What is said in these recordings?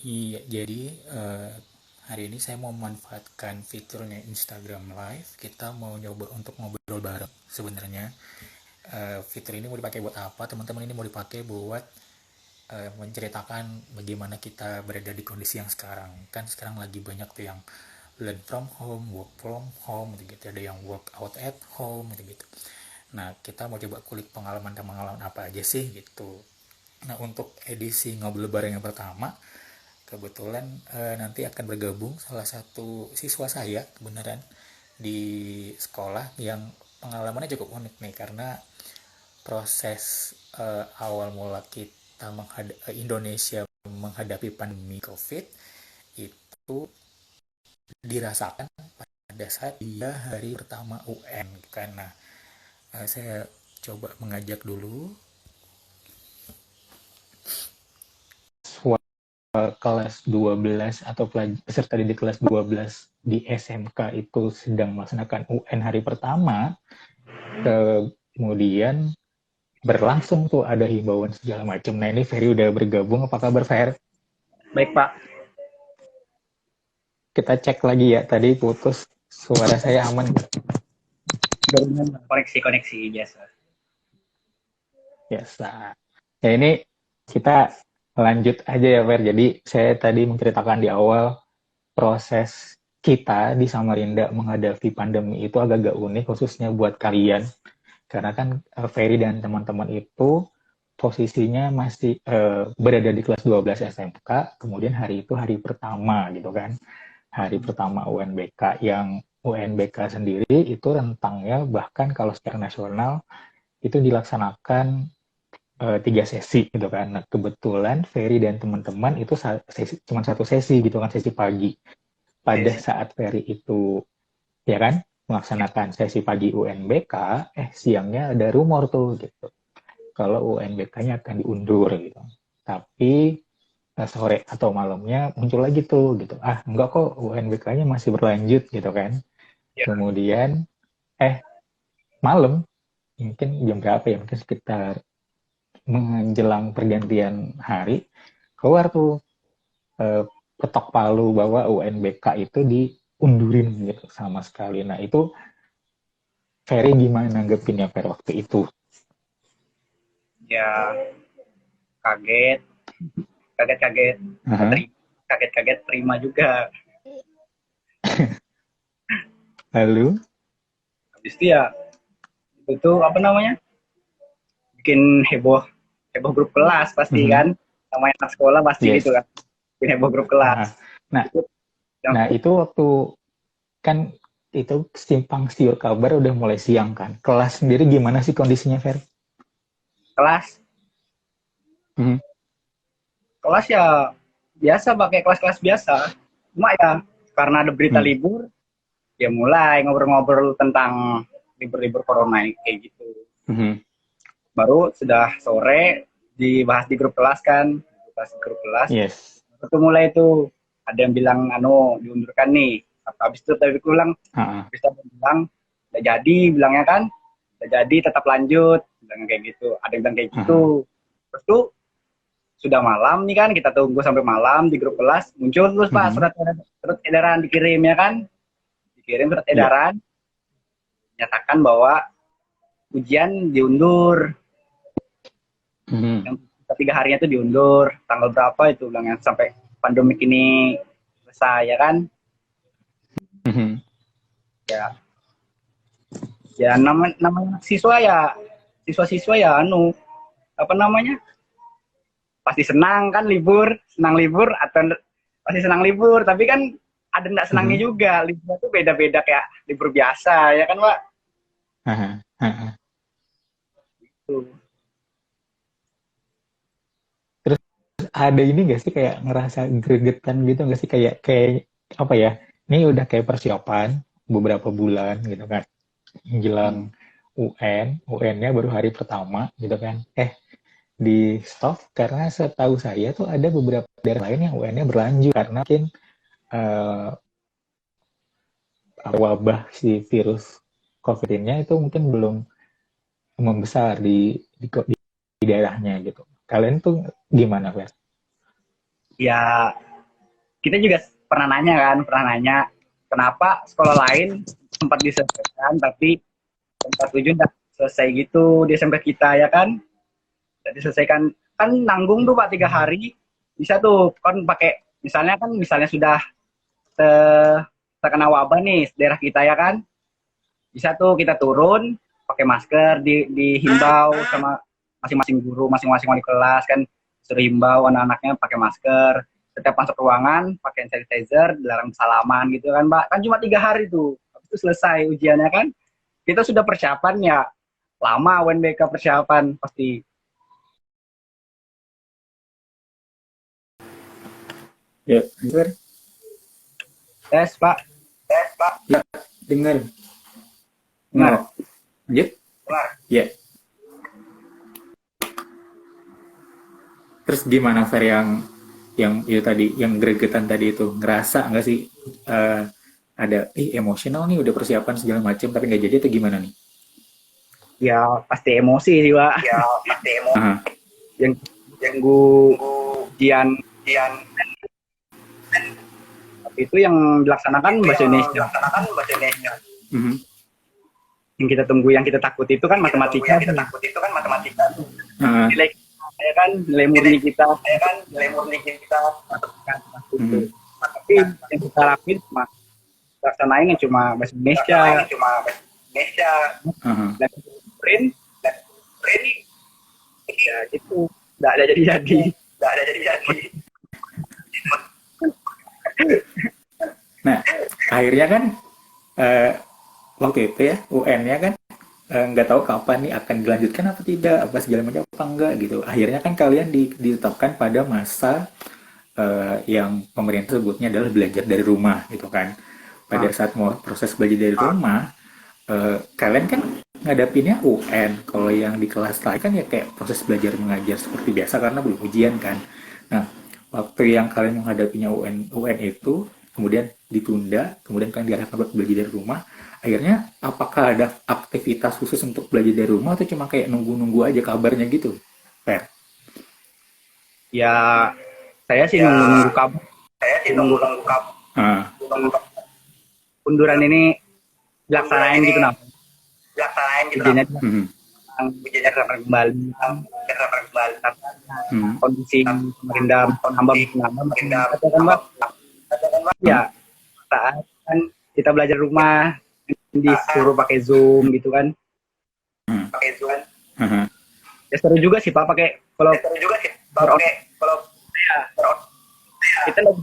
Iya, jadi hari ini saya mau memanfaatkan fiturnya Instagram Live. Kita mau nyoba untuk ngobrol bareng. Sebenarnya fitur ini mau dipakai buat apa? Teman-teman ini mau dipakai buat menceritakan bagaimana kita berada di kondisi yang sekarang. Kan sekarang lagi banyak tuh yang learn from home, work from home, gitu. Ada yang work out at home, gitu. Nah, kita mau coba kulik pengalaman apa aja sih gitu. Nah, untuk edisi ngobrol bareng yang pertama, kebetulan nanti akan bergabung salah satu siswa saya kebenaran di sekolah yang pengalamannya cukup unik nih karena proses awal mula kita Indonesia menghadapi pandemi COVID itu dirasakan pada saat dia hari pertama UN karena saya coba mengajak dulu kelas 12 atau peserta didik kelas 12 di SMK itu sedang melaksanakan UN hari pertama, kemudian berlangsung tuh ada himbauan segala macam. Nah ini Ferry udah bergabung, apa kabar Fer? Baik, Pak. Kita cek lagi ya, tadi putus, suara saya aman. Koneksi biasa. Biasa. Ya ini kita lanjut aja ya Fer, jadi saya tadi menceritakan di awal proses kita di Samarinda menghadapi pandemi itu agak-agak unik khususnya buat kalian karena kan Ferry dan teman-teman itu posisinya masih berada di kelas 12 SMK, kemudian hari itu hari pertama gitu kan, hari pertama UNBK, yang UNBK sendiri itu rentangnya bahkan kalau secara nasional itu dilaksanakan 3 sesi gitu kan. Nah, kebetulan Ferry dan teman-teman itu cuma satu sesi gitu kan, sesi pagi. Pada Yes. saat Ferry itu ya kan melaksanakan sesi pagi UNBK, siangnya ada rumor tuh gitu kalau UNBK-nya akan diundur gitu. Tapi sore atau malamnya muncul lagi tuh gitu. Ah, enggak kok, UNBK-nya masih berlanjut gitu kan. Ya. Kemudian malam mungkin jam berapa ya? Mungkin sekitar menjelang pergantian hari keluar tuh eh, ketok palu bahwa UNBK itu diundurin gitu sama sekali. Nah, itu Ferry gimana nanggepinnya per waktu itu? Ya, kaget, kaget-kaget, Aha. kaget-kaget terima juga. Lalu, Habis itu ya, itu apa namanya? Bikin heboh, heboh grup kelas pasti mhm, kan. Sama anak sekolah pasti gitu yes. kan. Bikin heboh grup kelas. Nah, nah, Itu yang nah itu waktu kan itu simpang siur kabar udah mulai siang kan. Kelas sendiri gimana sih kondisinya, Fer? kelas, Mhm, kelas ya biasa pakai kelas-kelas biasa. Cuma ya karena ada berita hmm, libur, ya mulai ngobrol-ngobrol tentang libur-libur corona kayak gitu. mhm, Baru sudah sore dibahas di grup kelas kan, bahas di grup kelas yes. itu mulai itu ada yang bilang anu diundurkan nih, habis itu tapi bilang Ah, bisa bilang udah jadi, bilangnya kan udah jadi tetap lanjut, bilang kayak gitu, ada yang bilang kayak ah, gitu. Terus tuh sudah malam nih kan, kita tunggu sampai malam di grup kelas, muncul terus Pak mhm, surat edaran dikirim ya kan, dikirim surat iya, edaran menyatakan bahwa ujian diundur, mhm, yang 3 harinya itu diundur, tanggal berapa itu bilangnya, sampai pandemik ini selesai ya kan. mhm, Ya, ya namanya siswa ya, siswa-siswa ya anu apa namanya, pasti senang kan libur, senang libur atau pasti senang libur, tapi kan ada enggak senangnya mhm, juga, libur itu beda-beda kayak libur biasa ya kan Pak. ah, ah. Tuh. Terus ada ini nggak sih kayak ngerasa gregetan gitu nggak sih, kayak kayak apa ya? Ini udah kayak persiapan beberapa bulan gitu kan, menjelang Hmm. UN-nya baru hari pertama gitu kan. Di stop karena setahu saya tuh ada beberapa daerah lain yang UN-nya berlanjut karena mungkin uh, wabah si virus COVID-nya itu mungkin belum membesar di daerahnya gitu. Kalian tuh gimana, Fer? Ya kita juga pernah nanya kan, kenapa sekolah lain sempat diselesaikan tapi tempat tujuan udah selesai gitu di SMP kita ya kan. Udah diselesaikan kan nanggung tuh Pak 3 hari bisa tuh kan pakai misalnya sudah terkena wabah nih daerah kita ya kan, bisa tuh kita turun pakai masker, dihimbau sama masing-masing guru, masing-masing wali kelas kan, suruh himbau anak-anaknya pakai masker, setiap masuk ruangan pakai hand sanitizer, dilarang salaman gitu kan Mbak. Kan cuma 3 hari tuh, habis itu selesai ujiannya kan. Kita sudah persiapan ya, lama UNBK persiapan pasti. Ya, dengar. Tes Pak. Ya, dengar. Dengar. Lanjut. Ya. Terus gimana Fer yang itu tadi, yang gregetan tadi itu, ngerasa nggak sih ada emosional nih udah persiapan segala macam tapi nggak jadi atau gimana nih? Ya pasti emosi sih Pak. Aha. Yang ganggu ujian itu yang dilaksanakan bahasa Indonesia. Mhm. Yang kita tunggu, yang kita takut itu kan matematika. Aha. Nilai ya kan, nilai murni kita. Mhm. Tapi yang kita lakuin cuma laksanain yang cuma bahasa Indonesia. Aha. Dan print ya gitu, nggak ada jadi. Nah, akhirnya kan waktu itu ya UN-nya kan nggak tahu kapan nih akan dilanjutkan apa tidak, apa segala macam apa enggak gitu. Akhirnya kan kalian ditetapkan pada masa yang pemerintah sebutnya adalah belajar dari rumah gitu kan. Pada saat mau proses belajar dari rumah, kalian kan ngadapinnya UN. Kalau yang di kelas lain kan ya kayak proses belajar mengajar seperti biasa karena belum ujian kan. Nah, waktu yang kalian menghadapinya UN itu kemudian ditunda, kemudian kalian diarahkan buat belajar dari rumah. Akhirnya apakah ada aktivitas khusus untuk belajar dari rumah atau cuma kayak nunggu-nunggu aja kabarnya gitu? Per. Ya saya sih nunggu kabar. Ah. Unduran ini dilaksanain gitu nah. Ujiannya Mhm. kembali. Kondisi pemerintah nambah kan Mbak. Ya saat kan kita belajar rumah disuruh pakai Zoom gitu kan. Aha. Ya seru juga sih Pak pakai kalau kita lagi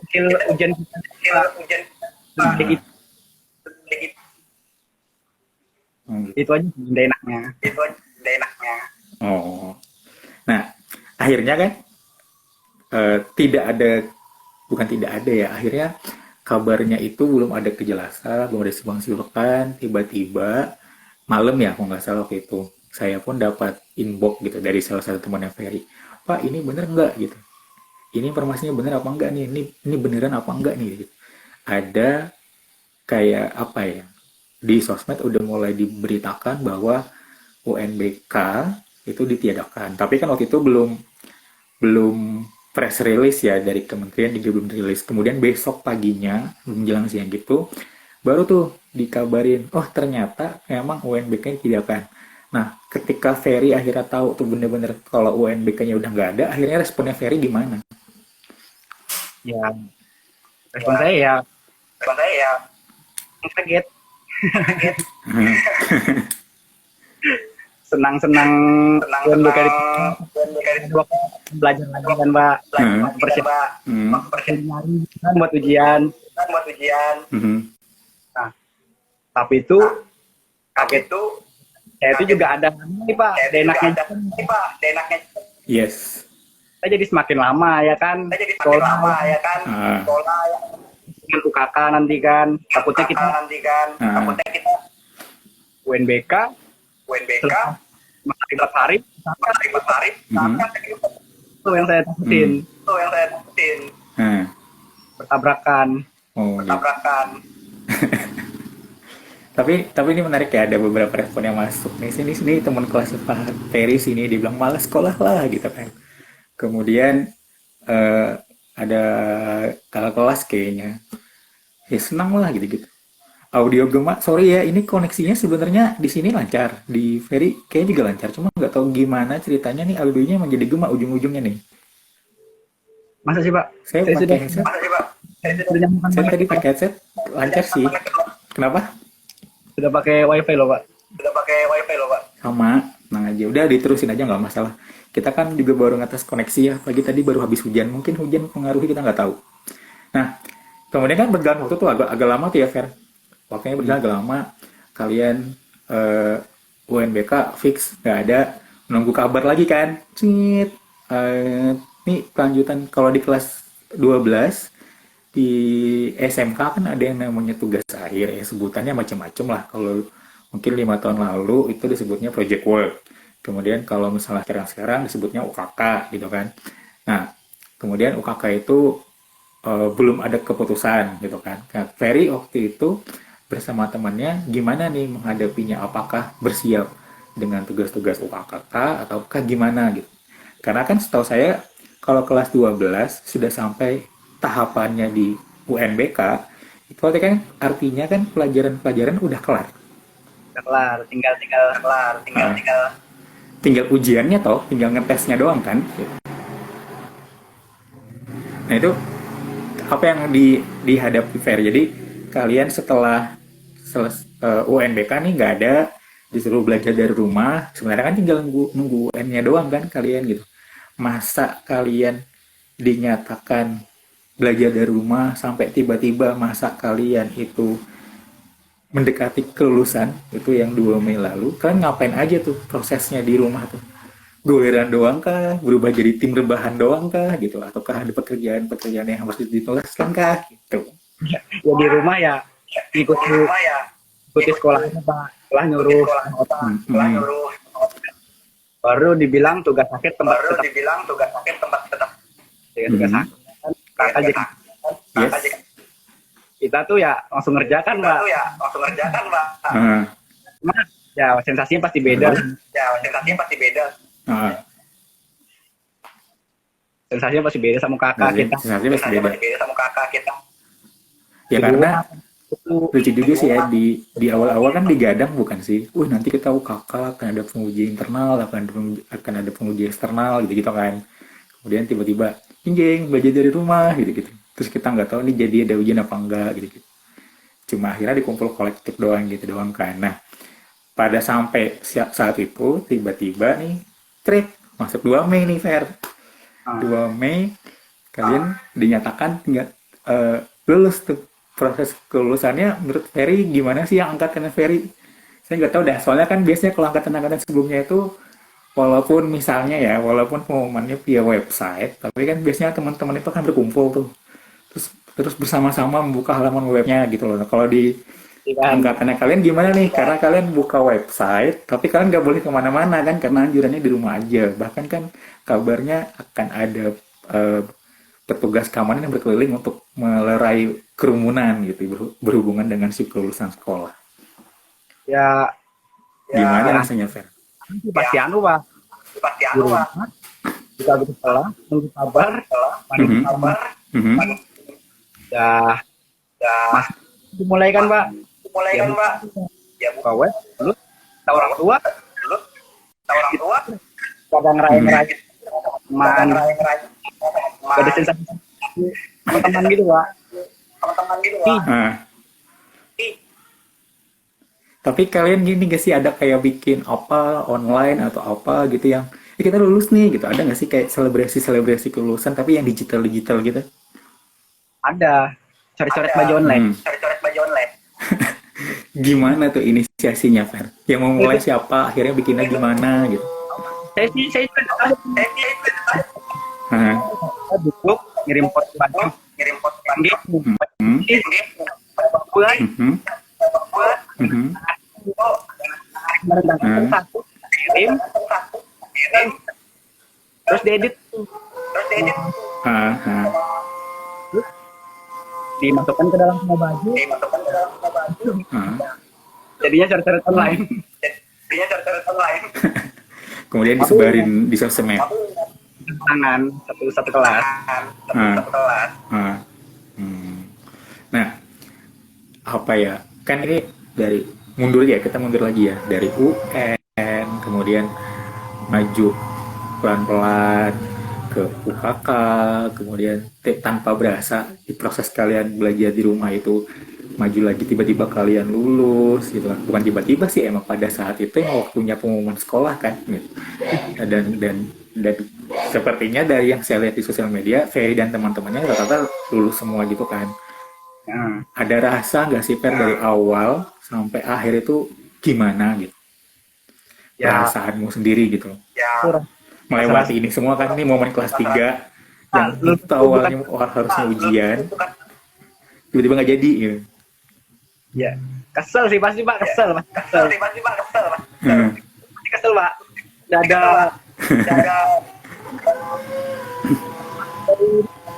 hasil ujian kita sedikit gitu. itu aja udah enaknya. Oh. Nah, akhirnya kan tidak ada, bukan tidak ada ya, akhirnya kabarnya itu belum ada kejelasan, belum ada simpang siurkan, tiba-tiba malam ya, kalau nggak salah waktu itu, saya pun dapat inbox gitu dari salah satu temannya Ferry. Pak, ini bener nggak gitu? Ini informasinya bener apa enggak nih? Ini beneran apa enggak nih? Gitu. Ada kayak apa ya? Di sosmed udah mulai diberitakan bahwa UNBK itu ditiadakan. Tapi kan waktu itu belum press release ya dari kementerian juga belum rilis. Kemudian besok paginya menjelang siang gitu baru tuh dikabarin, oh ternyata memang UNBK ditiadakan. Nah, ketika Ferry akhirnya tahu tuh bener-bener kalau UNBK-nya udah nggak ada, akhirnya responnya Ferry gimana? Ya respon saya ya kaget, senang-senang UNBK belajar lagi kan Mbak, persiapan buat ujian. Nah, tapi itu kaget tuh saya itu juga ada nih Pak, denaknya Yes. saya jadi semakin lama ya kan, sekolah dengan UKK nanti kan, takutnya kita UNBK setelah 4 hari itu yang saya takutin, bertabrakan. Oh, gitu. Tapi ini menarik ya, ada beberapa respon yang masuk nih. Sini teman kelas Pak Ferry sini dibilang malas sekolah lah gitu kan. Kemudian ada kakak kelas kayaknya. Ya senang lah gitu-gitu. Audio Gema, sorry ya, ini koneksinya sebenarnya di sini lancar, di Ferry kayaknya juga lancar, cuma nggak tahu gimana ceritanya nih audionya menjadi Gema ujung-ujungnya nih. Masa sih Pak? Saya Saya pakai sudah headset, sudah nyambungkan saya tadi wifi Pak. pakai headset lancar sih. Kenapa? Sudah pakai wifi loh Pak. Sudah pakai wifi loh Pak. Sama, tenang aja, udah diterusin aja nggak masalah. Kita kan juga baru ngatas koneksi ya, pagi tadi baru habis hujan, mungkin hujan mempengaruhi kita nggak tahu. Nah, kemudian kan berjalan waktu tuh agak lama tuh ya Fer. Waktunya berjalan agak lama, kalian eh, UNBK fix nggak ada, nunggu kabar lagi kan. Cit. Nih kelanjutan kalau di kelas 12 di SMK kan ada yang namanya tugas akhir ya, sebutannya macam-macam lah. Kalau mungkin 5 tahun lalu itu disebutnya project work. Kemudian kalau misalnya sekarang disebutnya UKK gitu kan. Nah, kemudian UKK itu belum ada keputusan gitu kan. Nah, Ferry waktu itu bersama temannya gimana nih menghadapinya? Apakah bersiap dengan tugas-tugas UKK ataukah gimana gitu? Karena kan setahu saya kalau kelas 12 sudah sampai tahapannya di UNBK, itu artinya kan pelajaran-pelajaran udah kelar. Udah kelar, tinggal tinggal kelar, tinggal Nah, tinggal. tinggal ujiannya toh, tinggal ngetesnya doang kan. Nah itu apa yang dihadapi Fair. Jadi kalian setelah UNBK nih nggak ada, disuruh belajar dari rumah. Sebenarnya kan tinggal nunggu UN-nya doang kan kalian gitu. Masa kalian dinyatakan belajar dari rumah sampai tiba-tiba masa kalian itu mendekati kelulusan itu yang 2 Mei lalu, kalian ngapain aja tuh prosesnya di rumah tuh? Goleran doang kah? Berubah jadi tim rebahan doang kah? Gitu? Ataukah ada pekerjaan-pekerjaan yang harus ditulaskan kah? Gitu. Ya di rumah ya ikuti ikuti sekolahnya Pak. Sekolah nyuruh Hmm. baru dibilang tugas akhir tempat tetap. Ya, tugas Hmm. akhir kan kakak jadi Yes. kita tuh ya langsung ngerjakan Pak. Ah. Cuma ya sensasinya pasti beda. Ah. Sensasinya pasti beda sama kakak kita. Sensasinya pasti beda. Ya Di karena rumah itu lucu juga sih ya di awal-awal kan digadang bukan sih, nanti kita UKK akan ada penguji internal, akan ada penguji eksternal gitu gitu kan. Kemudian tiba-tiba jeng belajar dari rumah gitu gitu. Terus kita nggak tahu nih jadi ada ujian apa enggak gitu gitu. Cuma akhirnya dikumpul kolektif doang gitu doang kan. Nah pada sampai saat itu tiba-tiba nih trip masuk 2 Mei nih Fer. 2 Mei kalian dinyatakan tinggal lulus tuh. Proses kelulusannya menurut Ferry gimana sih yang angkatan Ferry? Saya nggak tahu dah, soalnya kan biasanya kalau angkatan-angkatan sebelumnya itu walaupun misalnya ya, walaupun pengumumannya via website, tapi kan biasanya teman-teman itu kan berkumpul tuh. Terus bersama-sama membuka halaman webnya gitu loh. Nah, kalau di kan angkatannya kalian gimana nih? Karena kalian buka website, tapi kalian nggak boleh kemana-mana kan, karena anjurannya di rumah aja. Bahkan kan kabarnya akan ada eh, petugas keamanan yang berkeliling untuk melerai kerumunan gitu berhubungan dengan si kelulusan sekolah. ya Gimana rasanya, Fer? pasti anu Pak. Di rumah kita gitu sekolah nunggu kabar Mhm, mhm, ya mas dimulai kan Pak. Ya buka web lu kita orang tua kadang ngerayain teman ada sensasi teman-teman gitu Pak. ah. Tapi kalian gini gak sih ada kayak bikin apa online atau apa gitu yang kita lulus nih gitu, ada nggak sih kayak selebrasi kelulusan tapi yang digital gitu? Ada coret-coret baju online. Gimana tuh inisiasinya, Fer? Yang mau mulai siapa? Akhirnya bikinnya gimana gitu? Saya Hah? duduk ngirim foto baju Mhm, bulan mhm, mhm. satu kirim terus diedit Ah, ah. dimasukkan ke dalam semua baju Ah. jadinya coret-coret online. Kemudian disebarin di sosmed. tangan satu kelas. Ah. Hmm. Nah, apa ya? Kan ini dari mundur ya, kita mundur lagi ya dari UN, kemudian maju pelan-pelan ke UKK, kemudian tanpa berasa di proses kalian belajar di rumah itu maju lagi tiba-tiba kalian lulus gitu kan. Bukan tiba-tiba sih, emang pada saat itu yang waktunya pengumuman sekolah kan gitu. Dan sepertinya dari yang saya lihat di sosial media, Ferry dan teman-temannya rata-rata lulus semua gitu kan. Nah, Ada rasa nggak sih Per dari awal sampai akhir itu gimana gitu? ya Perasaanmu sendiri gitu. kurang Melewati ini semua kan, ini momen kelas 3 yang lulus itu itu bukan awalnya harusnya ujian, tiba-tiba nggak jadi gitu. ya kesel sih pasti Pak, kesel Pak, kesel. Hmm. Pasti kesel Pak. Udah ada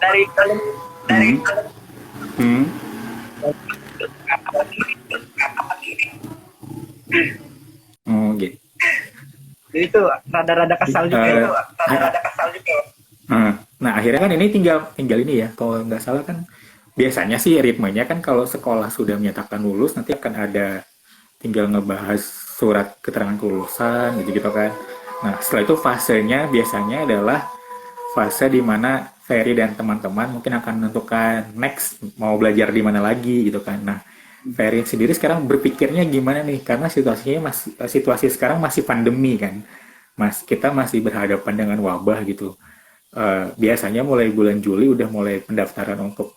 dari Hmm. Hmm. Oh gitu. jadi itu rada-rada kesal juga. Eh, Rada-rada kesal juga. Nah akhirnya kan ini tinggal ini ya, kalau nggak salah kan biasanya sih ritmenya kan kalau sekolah sudah menyatakan lulus nanti akan ada tinggal ngebahas surat keterangan kelulusan gitu-gitu kan. Nah setelah itu fasenya biasanya adalah fase di mana Ferry dan teman-teman mungkin akan menentukan next mau belajar di mana lagi gitu kan. Nah Ferry sendiri sekarang berpikirnya gimana nih, karena situasi sekarang masih pandemi kan, kita masih berhadapan dengan wabah gitu. Biasanya mulai bulan Juli udah mulai pendaftaran untuk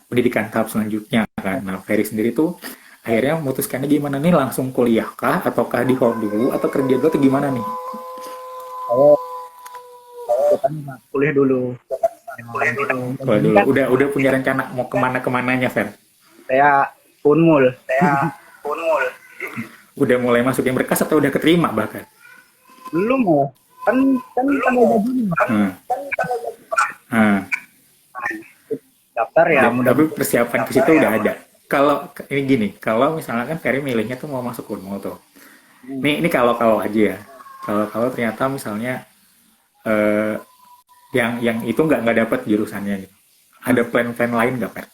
pendidikan tahap selanjutnya kan. Nah Ferry sendiri tuh akhirnya memutuskannya gimana nih, langsung kuliah kah ataukah di hold dulu atau kerja dulu atau gimana nih? Oh, itu kan kuliah dulu. Kalau dulu udah punya rencana mau kemananya Fer? Saya punmul. Udah mulai masukin berkas atau udah keterima bahkan? Belum ya. Kan tanggal gaji Hmm. Hmm. daftar ya mudah. Tapi persiapan ke situ udah ada. Kalau ini gini, kalau misalnya kan Ferry milihnya tuh mau masuk Unmul tuh. Ini kalau aja ya. Kalau ternyata misalnya eh, yang itu nggak dapat jurusannya gitu. Ada plan lain nggak Fer?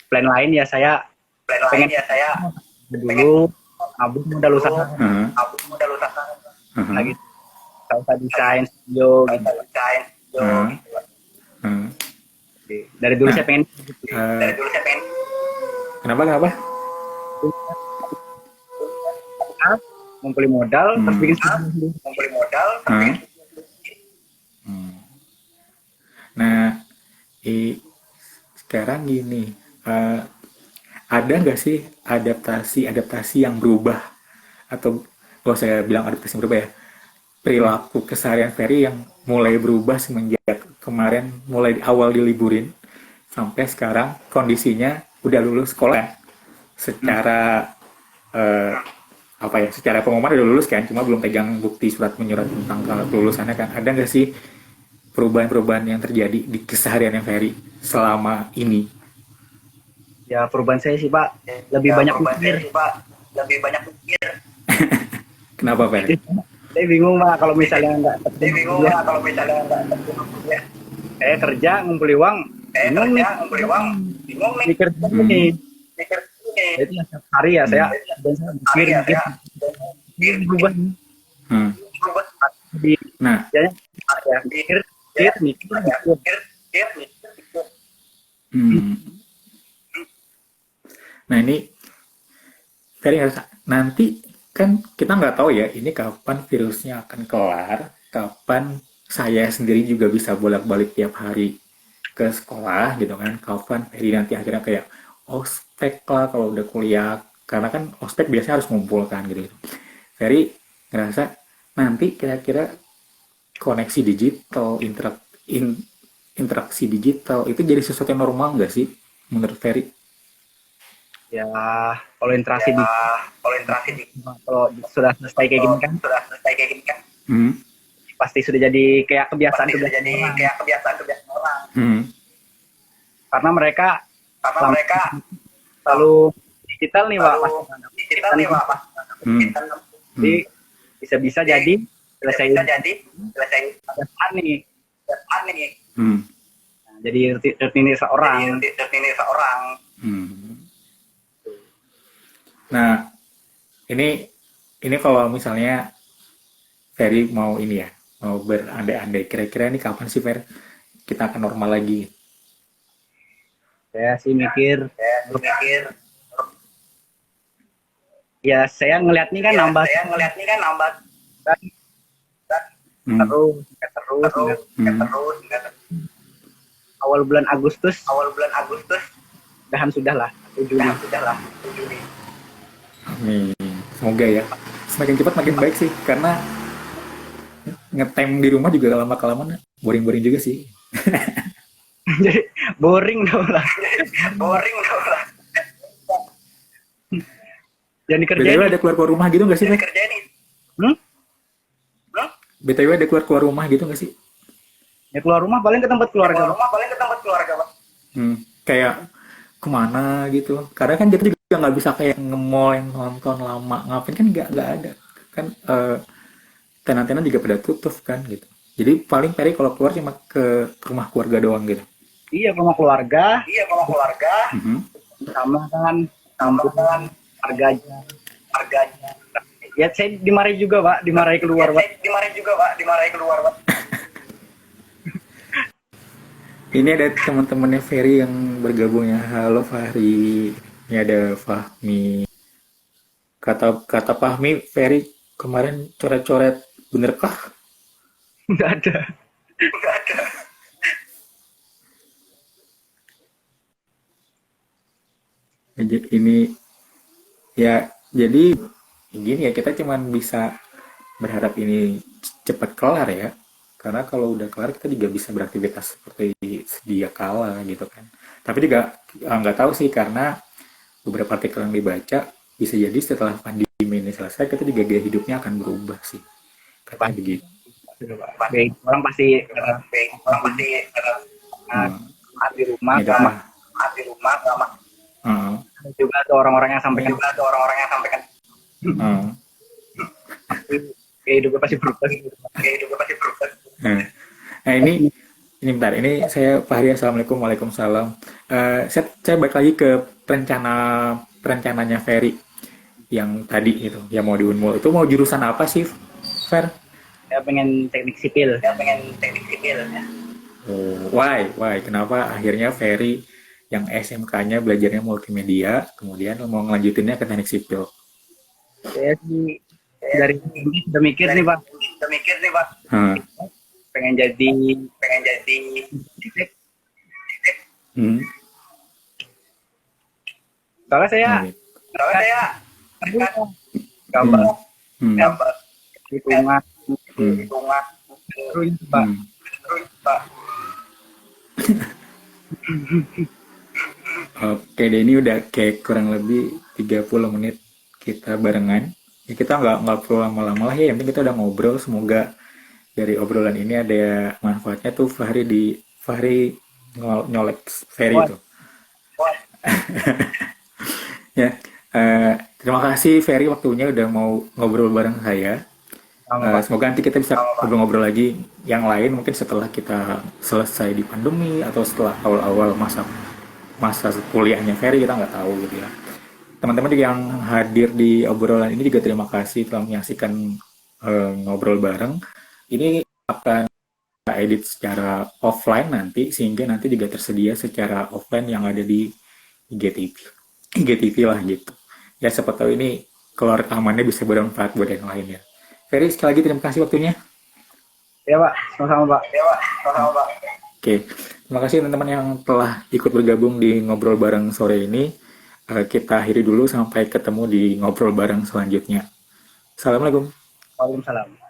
Plan lain ya saya pengen dulu abis modal usaha Hmm. lagi usaha desain studio gitu. Hmm. Hmm. Dari dulu saya pengen Eh, kenapa? ngumpulin modal terus bikin studio. Hmm. Hmm. Nah, sekarang gini, ada nggak sih adaptasi yang berubah, atau kalau saya bilang adaptasi yang berubah ya, perilaku keseharian Ferry yang mulai berubah semenjak kemarin mulai awal diliburin sampai sekarang kondisinya udah lulus sekolah secara secara pengumuman udah lulus kan, cuma belum pegang bukti surat menyurat tentang kelulusannya kan. Ada nggak sih perubahan-perubahan yang terjadi di keseharian Ferry selama ini? Ya perubahan saya sih Pak lebih banyak mikir. Kenapa Ferry? Saya bingung Pak kalau misalnya nggak saya kerja ngumpulin uang bingung nih mikir nih. Jadi setiap hari ya saya mikir berubah Hmm. di Nah, ya mikir. hmm. Nah ini Ferry harus nanti, kan kita nggak tahu ya ini kapan virusnya akan kelar, kapan saya sendiri juga bisa bolak-balik tiap hari ke sekolah gitu kan, kapan Ferry nanti akhirnya kayak ospek lah kalau udah kuliah, karena kan ospek biasanya harus ngumpul kan gitu. Ferry ngerasa nanti kira-kira koneksi digital, interaksi digital itu jadi sesuatu yang normal nggak sih menurut Ferry? Ya kalau interaksi di kalau sudah selesai kayak gini kan Hmm. pasti sudah jadi kayak kebiasaan orang. Hmm. Karena mereka selalu digital nih Pak. Hmm. Jadi bisa-bisa jadi selesai selesai nih. Hmm. Nah, jadi rutinitas seorang. Hmm. Nah, ini kalau misalnya Ferry mau ini ya, mau berandai-andai, kira-kira ini kapan sih Fer kita akan normal lagi? Saya sih mikir, ya saya ngeliat nih kan nambah kan, Hmm. terus Hmm. awal bulan Agustus, dahan sudah lah, 1 Juli. Amin. Semoga ya. Semakin cepat makin baik sih, karena ngetem di rumah juga lama-kelamaan boring-boring juga sih. Jadi boring dong lah. Jangan dikerjain. BTW ada keluar rumah gitu nggak sih, Fer? Hmm? BTW ada keluar rumah gitu nggak sih? Ya keluar rumah paling ke tempat keluarga. Kayak kemana gitu. Karena kan kita juga nggak bisa kayak nge-mall yang nonton lama. Ngapain kan nggak ada. Kan tenan-tenan juga pada tutup kan gitu. Jadi paling Ferry kalau keluar cuma ke rumah keluarga doang gitu. Iya, ke rumah keluarga, Mhm. sama kan, kampung harganya. Ya saya dimarahi juga Pak, dimarahi keluar Pak. Ini ada teman-temannya Ferry yang bergabung ya. Halo Fahri. Ini ada Fahmi. Kata Fahmi, Ferry kemarin coret-coret, benerkah? Nggak ada. Ini ya jadi gini ya, kita cuman bisa berharap ini cepat kelar ya. Karena kalau udah kelar kita juga bisa beraktivitas seperti sedia kala gitu kan. Tapi juga nggak tahu sih, karena beberapa artikel yang dibaca bisa jadi setelah pandemi ini selesai kita juga gaya hidupnya akan berubah sih. Katanya begitu. Baik, orang pasti Hmm. di rumah Ini sama apa? Hmm. juga tuh orang-orang yang sampaikan Hmm. kayak hidupnya pasti berubah. Hmm. Nah ini bentar, ini saya Fahri, assalamualaikum, waalaikumsalam. Saya balik lagi ke rencananya Ferry yang tadi itu, yang mau di Unmul itu mau jurusan apa sih, Fer? Saya pengen teknik sipil. Oh, why? Kenapa akhirnya Ferry yang SMK-nya belajarnya multimedia, kemudian mau ngelanjutinnya ke teknik sipil? Saya sih dari ini sudah mikir nih Pak, Hmm. pengen jadi Hmm. soalnya saya Oh, gitu. gambar Hmm. hitungan Hmm. terus Pak. Hmm. Oke deh, ini udah kayak kurang lebih 30 menit kita barengan. Ya, kita nggak perlu lama-lama lah ya, yang penting kita udah ngobrol. Semoga dari obrolan ini ada manfaatnya tuh. Fahri nyolek Ferry Wah, itu. Ya, terima kasih Ferry waktunya udah mau ngobrol bareng saya. sama Pak. Semoga nanti kita bisa ngobrol-ngobrol lagi yang lain, mungkin setelah kita selesai di pandemi atau setelah awal-awal masa kuliahnya Ferry, kita nggak tahu gitu ya. Teman-teman juga yang hadir di obrolan ini juga terima kasih telah menyaksikan ngobrol bareng. Ini akan kita edit secara offline nanti, sehingga nanti juga tersedia secara offline yang ada di IGTV. IGTV lah gitu. Ya siapa tahu ini keluar rekamannya bisa bermanfaat buat yang lain ya. Ferry, sekali lagi terima kasih waktunya. Ya Pak, sama-sama Pak. Oke, terima kasih teman-teman yang telah ikut bergabung di ngobrol bareng sore ini. Kita akhiri dulu, sampai ketemu di ngobrol bareng selanjutnya. Assalamualaikum. Waalaikumsalam.